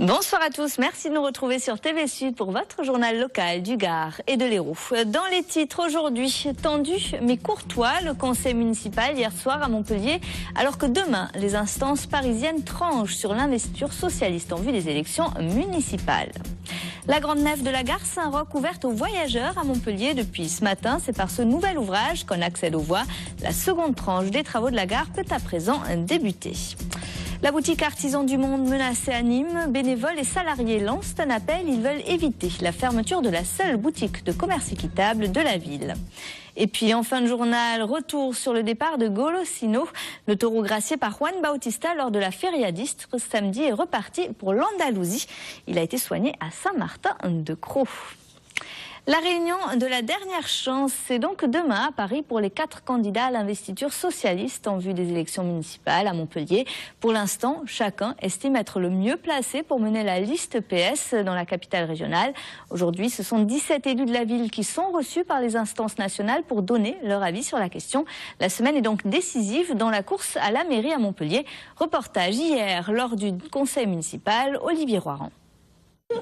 Bonsoir à tous, merci de nous retrouver sur TV Sud pour votre journal local du Gard et de l'Hérault. Dans les titres aujourd'hui, tendu mais courtois, le conseil municipal hier soir à Montpellier, alors que demain, les instances parisiennes tranchent sur l'investiture socialiste en vue des élections municipales. La grande nef de la gare Saint-Roch ouverte aux voyageurs à Montpellier depuis ce matin. C'est par ce nouvel ouvrage qu'on accède aux voies. La seconde tranche des travaux de la gare peut à présent débuter. La boutique Artisans du Monde menacée à Nîmes, bénévoles et salariés lancent un appel. Ils veulent éviter la fermeture de la seule boutique de commerce équitable de la ville. Et puis en fin de journal, retour sur le départ de Golosino. Le taureau gracié par Juan Bautista lors de la Fériadiste samedi est reparti pour l'Andalousie. Il a été soigné à Saint-Martin-de-Crau. La réunion de la dernière chance, c'est donc demain à Paris pour les 4 candidats à l'investiture socialiste en vue des élections municipales à Montpellier. Pour l'instant, chacun estime être le mieux placé pour mener la liste PS dans la capitale régionale. Aujourd'hui, ce sont 17 élus de la ville qui sont reçus par les instances nationales pour donner leur avis sur la question. La semaine est donc décisive dans la course à la mairie à Montpellier. Reportage hier lors du conseil municipal, Olivier Roiran.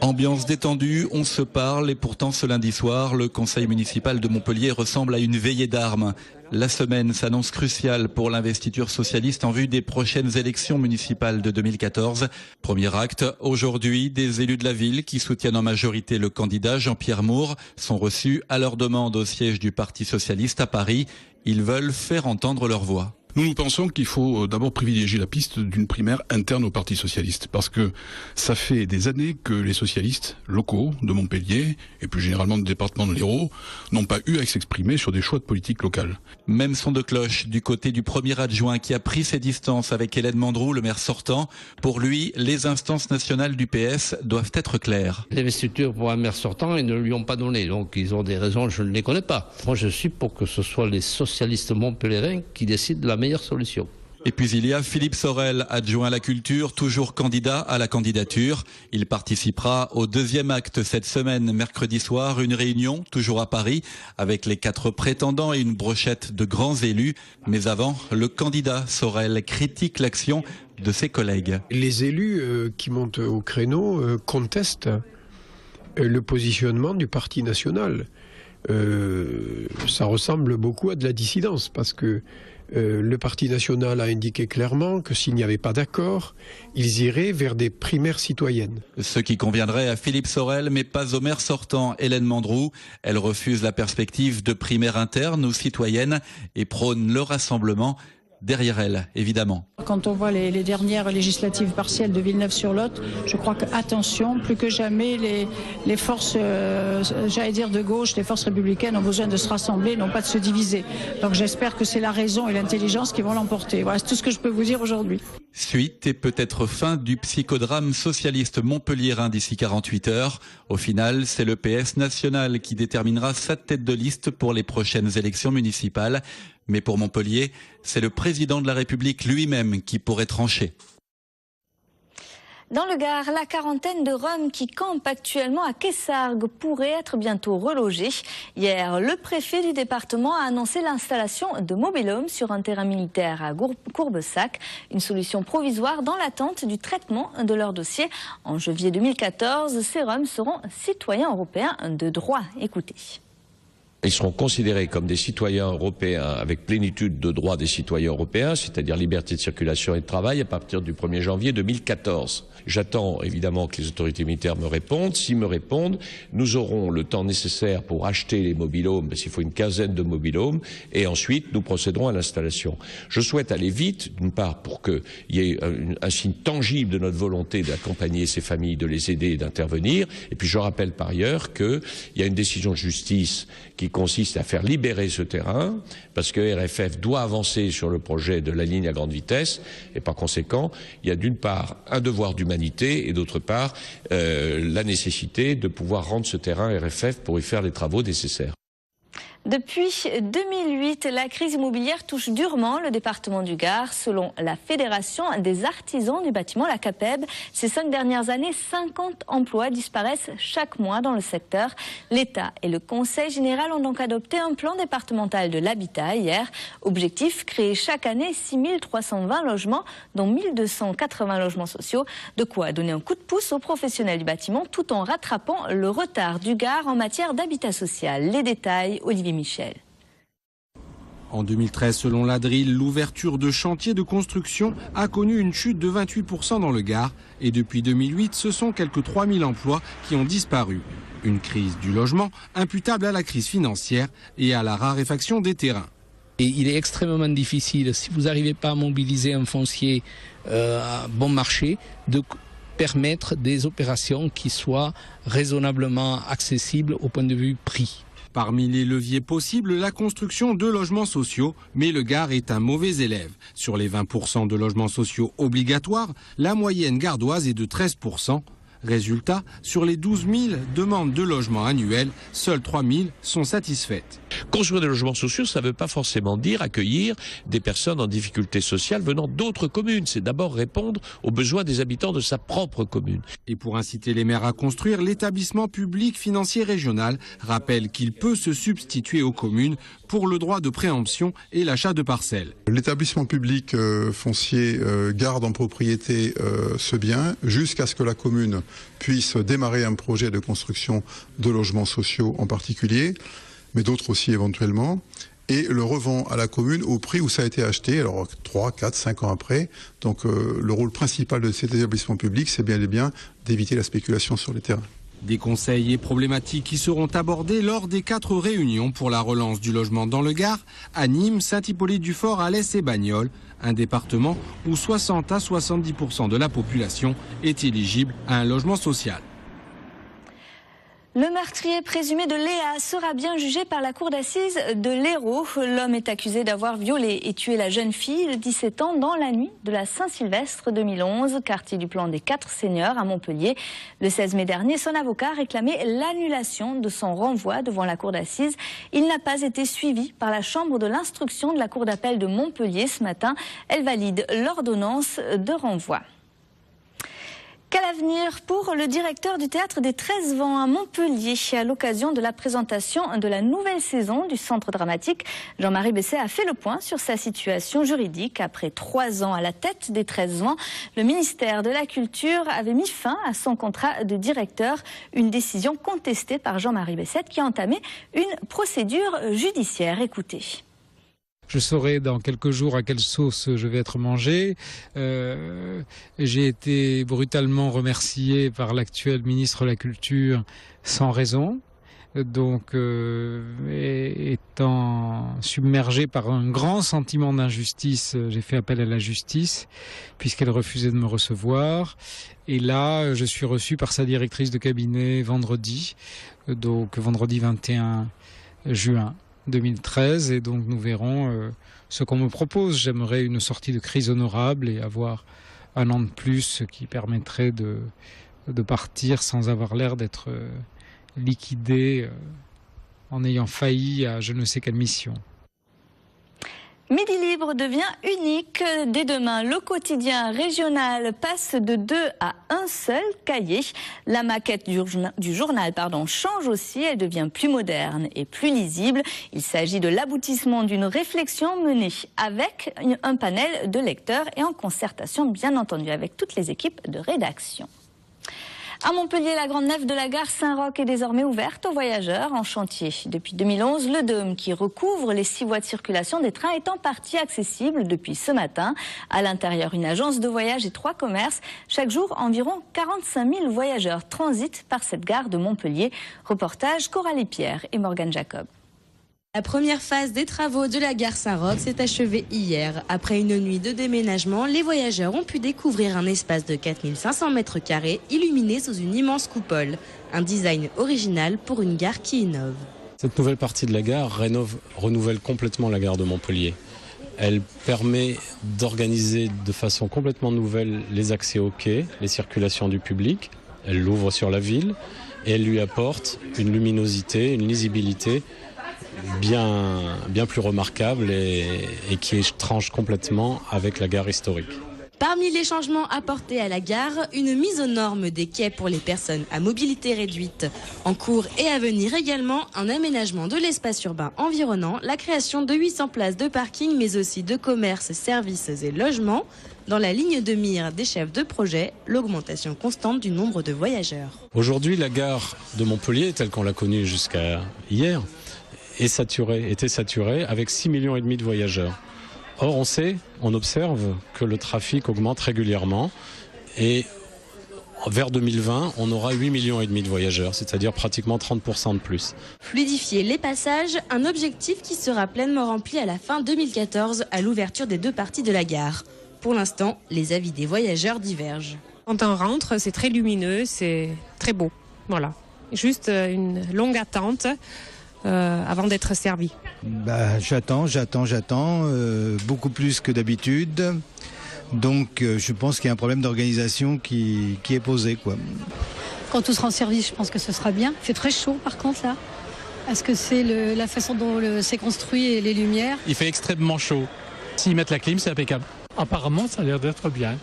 Ambiance détendue, on se parle et pourtant ce lundi soir, le conseil municipal de Montpellier ressemble à une veillée d'armes. La semaine s'annonce cruciale pour l'investiture socialiste en vue des prochaines élections municipales de 2014. Premier acte, aujourd'hui, des élus de la ville qui soutiennent en majorité le candidat Jean-Pierre Moore sont reçus à leur demande au siège du Parti socialiste à Paris. Ils veulent faire entendre leur voix. Nous pensons qu'il faut d'abord privilégier la piste d'une primaire interne au Parti socialiste, parce que ça fait des années que les socialistes locaux de Montpellier, et plus généralement du département de l'Hérault, n'ont pas eu à s'exprimer sur des choix de politique locale. Même son de cloche du côté du premier adjoint qui a pris ses distances avec Hélène Mandroux, le maire sortant. Pour lui, les instances nationales du PS doivent être claires. L'investiture pour un maire sortant, ils ne lui ont pas donné, donc ils ont des raisons, je ne les connais pas. Moi je suis pour que ce soit les socialistes montpelliérains qui décident de la meilleure solution. Et puis il y a Philippe Sorel, adjoint à la culture, toujours candidat à la candidature. Il participera au deuxième acte cette semaine, mercredi soir, une réunion, toujours à Paris, avec les 4 prétendants et une brochette de grands élus. Mais avant, le candidat Sorel critique l'action de ses collègues. Les élus qui montent au créneau contestent le positionnement du Parti national. Ça ressemble beaucoup à de la dissidence, parce que le Parti national a indiqué clairement que s'il n'y avait pas d'accord, ils iraient vers des primaires citoyennes. Ce qui conviendrait à Philippe Sorel, mais pas au maire sortant, Hélène Mandroux. Elle refuse la perspective de primaires internes ou citoyennes et prône le rassemblement. Derrière elle, évidemment. Quand on voit les dernières législatives partielles de Villeneuve-sur-Lot, je crois que, attention, plus que jamais, les forces, j'allais dire de gauche, les forces républicaines ont besoin de se rassembler, non pas de se diviser. Donc j'espère que c'est la raison et l'intelligence qui vont l'emporter. Voilà, c'est tout ce que je peux vous dire aujourd'hui. Suite et peut-être fin du psychodrame socialiste montpelliérain d'ici 48 heures. Au final, c'est le PS national qui déterminera sa tête de liste pour les prochaines élections municipales. Mais pour Montpellier, c'est le président de la République lui-même qui pourrait trancher. Dans le Gard, la quarantaine de Roms qui campent actuellement à Quessargues pourrait être bientôt relogée. Hier, le préfet du département a annoncé l'installation de mobil-homes sur un terrain militaire à Courbessac, une solution provisoire dans l'attente du traitement de leur dossier. En janvier 2014, ces Roms seront citoyens européens de droit. Écoutez. Ils seront considérés comme des citoyens européens avec plénitude de droits des citoyens européens, c'est-à-dire liberté de circulation et de travail à partir du 1er janvier 2014. J'attends évidemment que les autorités militaires me répondent. S'ils me répondent, nous aurons le temps nécessaire pour acheter les mobil-homes, parce qu'il faut une quinzaine de mobil-homes, et ensuite nous procéderons à l'installation. Je souhaite aller vite, d'une part pour qu'il y ait un signe tangible de notre volonté d'accompagner ces familles, de les aider et d'intervenir. Et puis je rappelle par ailleurs qu'il y a une décision de justice qui consiste à faire libérer ce terrain, parce que RFF doit avancer sur le projet de la ligne à grande vitesse, et par conséquent, il y a d'une part un devoir d'humanité, et d'autre part la nécessité de pouvoir rendre ce terrain RFF pour y faire les travaux nécessaires. Depuis 2008, la crise immobilière touche durement le département du Gard. Selon la Fédération des artisans du bâtiment, la CAPEB, ces 5 dernières années, 50 emplois disparaissent chaque mois dans le secteur. L'État et le Conseil général ont donc adopté un plan départemental de l'habitat hier. Objectif, créer chaque année 6 320 logements, dont 1 280 logements sociaux. De quoi donner un coup de pouce aux professionnels du bâtiment tout en rattrapant le retard du Gard en matière d'habitat social. Les détails, Olivier Michel. En 2013, selon l'Adril, l'ouverture de chantiers de construction a connu une chute de 28% dans le Gard. Et depuis 2008, ce sont quelques 3000 emplois qui ont disparu. Une crise du logement imputable à la crise financière et à la raréfaction des terrains. Et il est extrêmement difficile, si vous n'arrivez pas à mobiliser un foncier à bon marché, de permettre des opérations qui soient raisonnablement accessibles au point de vue prix. Parmi les leviers possibles, la construction de logements sociaux, mais le Gard est un mauvais élève. Sur les 20% de logements sociaux obligatoires, la moyenne gardoise est de 13%. Résultat, sur les 12 000 demandes de logement annuelles, seules 3 000 sont satisfaites. Construire des logements sociaux, ça ne veut pas forcément dire accueillir des personnes en difficulté sociale venant d'autres communes. C'est d'abord répondre aux besoins des habitants de sa propre commune. Et pour inciter les maires à construire, l'établissement public financier régional rappelle qu'il peut se substituer aux communes pour le droit de préemption et l'achat de parcelles. L'établissement public foncier garde en propriété ce bien jusqu'à ce que la commune puisse démarrer un projet de construction de logements sociaux en particulier, mais d'autres aussi éventuellement, et le revend à la commune au prix où ça a été acheté, alors 3, 4, 5 ans après. Donc le rôle principal de cet établissement public, c'est bien et bien d'éviter la spéculation sur les terrains. Des conseils et problématiques qui seront abordés lors des 4 réunions pour la relance du logement dans le Gard, à Nîmes, Saint-Hippolyte-du-Fort, Alès et Bagnols, un département où 60 à 70% de la population est éligible à un logement social. Le meurtrier présumé de Léa sera bien jugé par la cour d'assises de l'Hérault. L'homme est accusé d'avoir violé et tué la jeune fille de 17 ans dans la nuit de la Saint-Sylvestre 2011, quartier du plan des 4 Seigneurs à Montpellier. Le 16 mai dernier, son avocat réclamait l'annulation de son renvoi devant la cour d'assises. Il n'a pas été suivi par la chambre de l'instruction de la cour d'appel de Montpellier ce matin. Elle valide l'ordonnance de renvoi. Quel avenir pour le directeur du théâtre des 13 Vents à Montpellier à l'occasion de la présentation de la nouvelle saison du Centre dramatique? Jean-Marie Besset a fait le point sur sa situation juridique. Après 3 ans à la tête des 13 Vents, le ministère de la Culture avait mis fin à son contrat de directeur. Une décision contestée par Jean-Marie Besset qui a entamé une procédure judiciaire. Écoutez. Je saurai dans quelques jours à quelle sauce je vais être mangé. J'ai été brutalement remercié par l'actuel ministre de la Culture sans raison. Donc, étant submergé par un grand sentiment d'injustice, j'ai fait appel à la justice puisqu'elle refusait de me recevoir. Et là, je suis reçu par sa directrice de cabinet vendredi, donc vendredi 21 juin. 2013 et donc nous verrons ce qu'on me propose. J'aimerais une sortie de crise honorable et avoir un an de plus, ce qui permettrait de partir sans avoir l'air d'être liquidé en ayant failli à je ne sais quelle mission. Midi Libre devient unique. Dès demain, le quotidien régional passe de 2 à 1 seul cahier. La maquette du journal change aussi. Elle devient plus moderne et plus lisible. Il s'agit de l'aboutissement d'une réflexion menée avec un panel de lecteurs et en concertation, bien entendu, avec toutes les équipes de rédaction. À Montpellier, la grande nef de la gare Saint-Roch est désormais ouverte aux voyageurs en chantier. Depuis 2011, le dôme qui recouvre les 6 voies de circulation des trains est en partie accessible depuis ce matin. À l'intérieur, une agence de voyage et 3 commerces. Chaque jour, environ 45 000 voyageurs transitent par cette gare de Montpellier. Reportage Coralie Pierre et Morgane Jacob. La première phase des travaux de la gare Saint-Roch s'est achevée hier. Après une nuit de déménagement, les voyageurs ont pu découvrir un espace de 4500 m² illuminé sous une immense coupole. Un design original pour une gare qui innove. Cette nouvelle partie de la gare renouvelle complètement la gare de Montpellier. Elle permet d'organiser de façon complètement nouvelle les accès aux quais, les circulations du public. Elle l'ouvre sur la ville et elle lui apporte une luminosité, une lisibilité bien plus remarquable et qui tranche complètement avec la gare historique. Parmi les changements apportés à la gare, une mise aux normes des quais pour les personnes à mobilité réduite. En cours et à venir également, un aménagement de l'espace urbain environnant, la création de 800 places de parking, mais aussi de commerces, services et logements. Dans la ligne de mire des chefs de projet, l'augmentation constante du nombre de voyageurs. Aujourd'hui, la gare de Montpellier, telle qu'on l'a connue jusqu'à hier, était saturée avec 6,5 millions de voyageurs. Or, on observe que le trafic augmente régulièrement et vers 2020, on aura 8,5 millions de voyageurs, c'est-à-dire pratiquement 30% de plus. Fluidifier les passages, un objectif qui sera pleinement rempli à la fin 2014 à l'ouverture des deux parties de la gare. Pour l'instant, les avis des voyageurs divergent. Quand on rentre, c'est très lumineux, c'est très beau. Voilà. Juste une longue attente avant d'être servi. J'attends, beaucoup plus que d'habitude. Donc je pense qu'il y a un problème d'organisation qui est posé, quoi. Quand tout sera en service, je pense que ce sera bien. C'est très chaud par contre là. Est-ce que c'est la façon dont c'est construit et les lumières? Il fait extrêmement chaud. S'ils mettent la clim, c'est impeccable. Apparemment, ça a l'air d'être bien.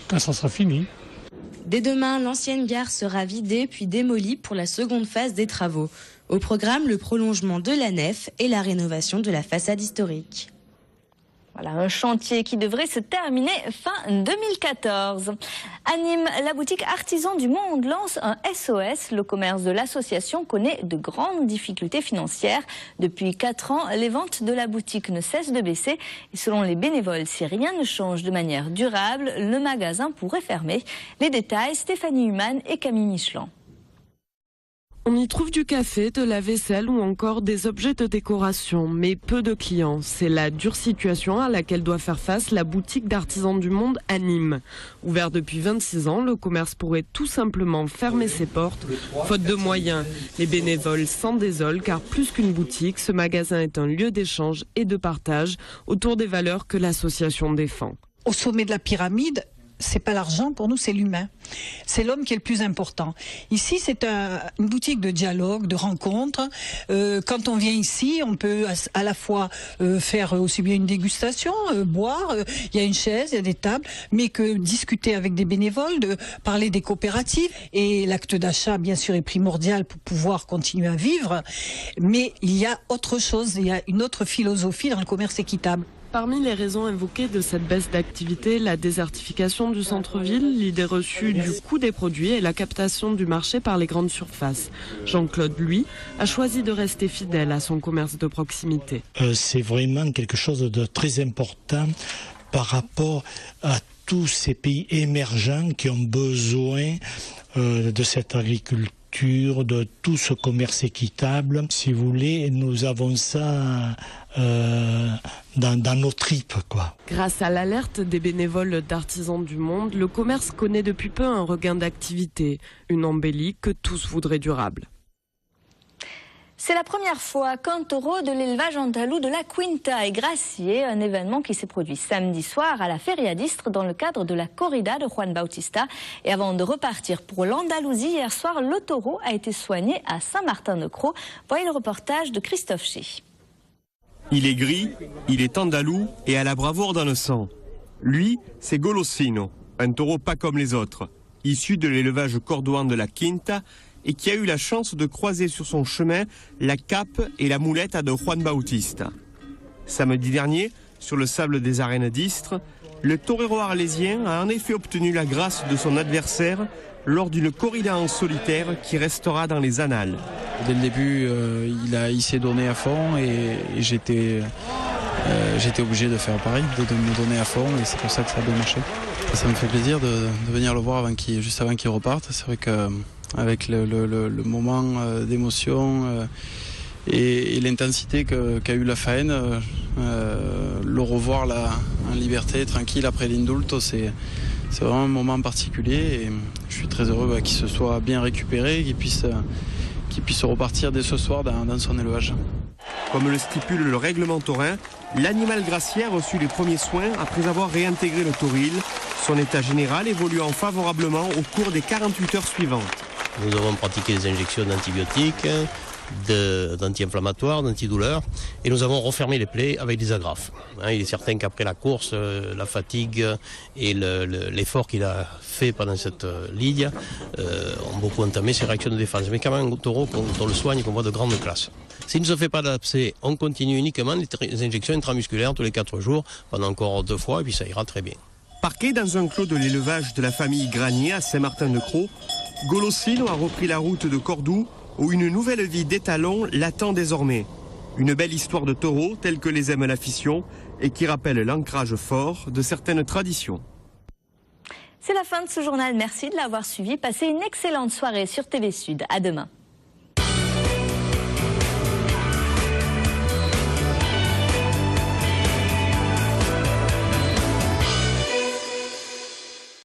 Quand ça sera fini. Dès demain, l'ancienne gare sera vidée puis démolie pour la seconde phase des travaux. Au programme, le prolongement de la nef et la rénovation de la façade historique. Voilà, un chantier qui devrait se terminer fin 2014. À Nîmes, la boutique Artisans du Monde lance un SOS. Le commerce de l'association connaît de grandes difficultés financières. Depuis 4 ans, les ventes de la boutique ne cessent de baisser. Et selon les bénévoles, si rien ne change de manière durable, le magasin pourrait fermer. Les détails, Stéphanie Humann et Camille Michelin. On y trouve du café, de la vaisselle ou encore des objets de décoration, mais peu de clients. C'est la dure situation à laquelle doit faire face la boutique d'Artisans du Monde à Nîmes. Ouvert depuis 26 ans, le commerce pourrait tout simplement fermer ses portes, faute de moyens. Les bénévoles s'en désolent car plus qu'une boutique, ce magasin est un lieu d'échange et de partage autour des valeurs que l'association défend. Au sommet de la pyramide, c'est pas l'argent, pour nous c'est l'humain. C'est l'homme qui est le plus important. Ici c'est une boutique de dialogue, de rencontre. Quand on vient ici, on peut à la fois faire aussi bien une dégustation, boire, il y a une chaise, il y a des tables, mais que discuter avec des bénévoles, de parler des coopératives. Et l'acte d'achat bien sûr est primordial pour pouvoir continuer à vivre. Mais il y a autre chose, il y a une autre philosophie dans le commerce équitable. Parmi les raisons invoquées de cette baisse d'activité, la désertification du centre-ville, l'idée reçue du coût des produits et la captation du marché par les grandes surfaces. Jean-Claude, lui, a choisi de rester fidèle à son commerce de proximité. C'est vraiment quelque chose de très important par rapport à tous ces pays émergents qui ont besoin de cette agriculture, de tout ce commerce équitable. Si vous voulez, nous avons ça dans nos tripes, quoi. Grâce à l'alerte des bénévoles d'Artisans du Monde, le commerce connaît depuis peu un regain d'activité, une embellie que tous voudraient durable. C'est la première fois qu'un taureau de l'élevage andalou de la Quinta est gracié, un événement qui s'est produit samedi soir à la Feria d'Istres dans le cadre de la corrida de Juan Bautista. Et avant de repartir pour l'Andalousie, hier soir, le taureau a été soigné à Saint-Martin-de-Crau. Voyez le reportage de Christophe Chez. Il est gris, il est andalou et a la bravoure dans le sang. Lui, c'est Golosino, un taureau pas comme les autres, issu de l'élevage cordouan de la Quinta, et qui a eu la chance de croiser sur son chemin la cape et la moulette de Juan Bautista. Samedi dernier, sur le sable des arènes d'Istres, le torero arlésien a en effet obtenu la grâce de son adversaire lors d'une corrida en solitaire qui restera dans les annales. Dès le début, il s'est donné à fond et j'étais obligé de faire pareil, de me donner à fond, et c'est pour ça que ça a bien marché. Ça me fait plaisir de venir le voir juste avant qu'il reparte. C'est vrai que avec le moment d'émotion et l'intensité qu'a eu la faine, le revoir là en liberté, tranquille après l'indulto, c'est vraiment un moment particulier, et je suis très heureux qu'il se soit bien récupéré, qu'il puisse repartir dès ce soir dans son élevage. Comme le stipule le règlement taurin, l'animal gracié a reçu les premiers soins après avoir réintégré le tauril, son état général évoluant favorablement au cours des 48 heures suivantes. Nous avons pratiqué des injections d'antibiotiques, d'anti-inflammatoires, d'antidouleurs, et nous avons refermé les plaies avec des agrafes. Il est certain qu'après la course, la fatigue et l'effort qu'il a fait pendant cette ligne ont beaucoup entamé ses réactions de défense. Mais quand même un taureau qu'on le soigne, qu'on voit de grande classe. S'il ne se fait pas d'abcès, on continue uniquement les injections intramusculaires tous les 4 jours, pendant encore 2 fois, et puis ça ira très bien. Parqué dans un clos de l'élevage de la famille Granier à Saint-Martin-de-Crau, Golosino a repris la route de Cordoue, où une nouvelle vie d'étalon l'attend désormais. Une belle histoire de taureau telle que les aime l'afition et qui rappelle l'ancrage fort de certaines traditions. C'est la fin de ce journal. Merci de l'avoir suivi. Passez une excellente soirée sur TV Sud. À demain.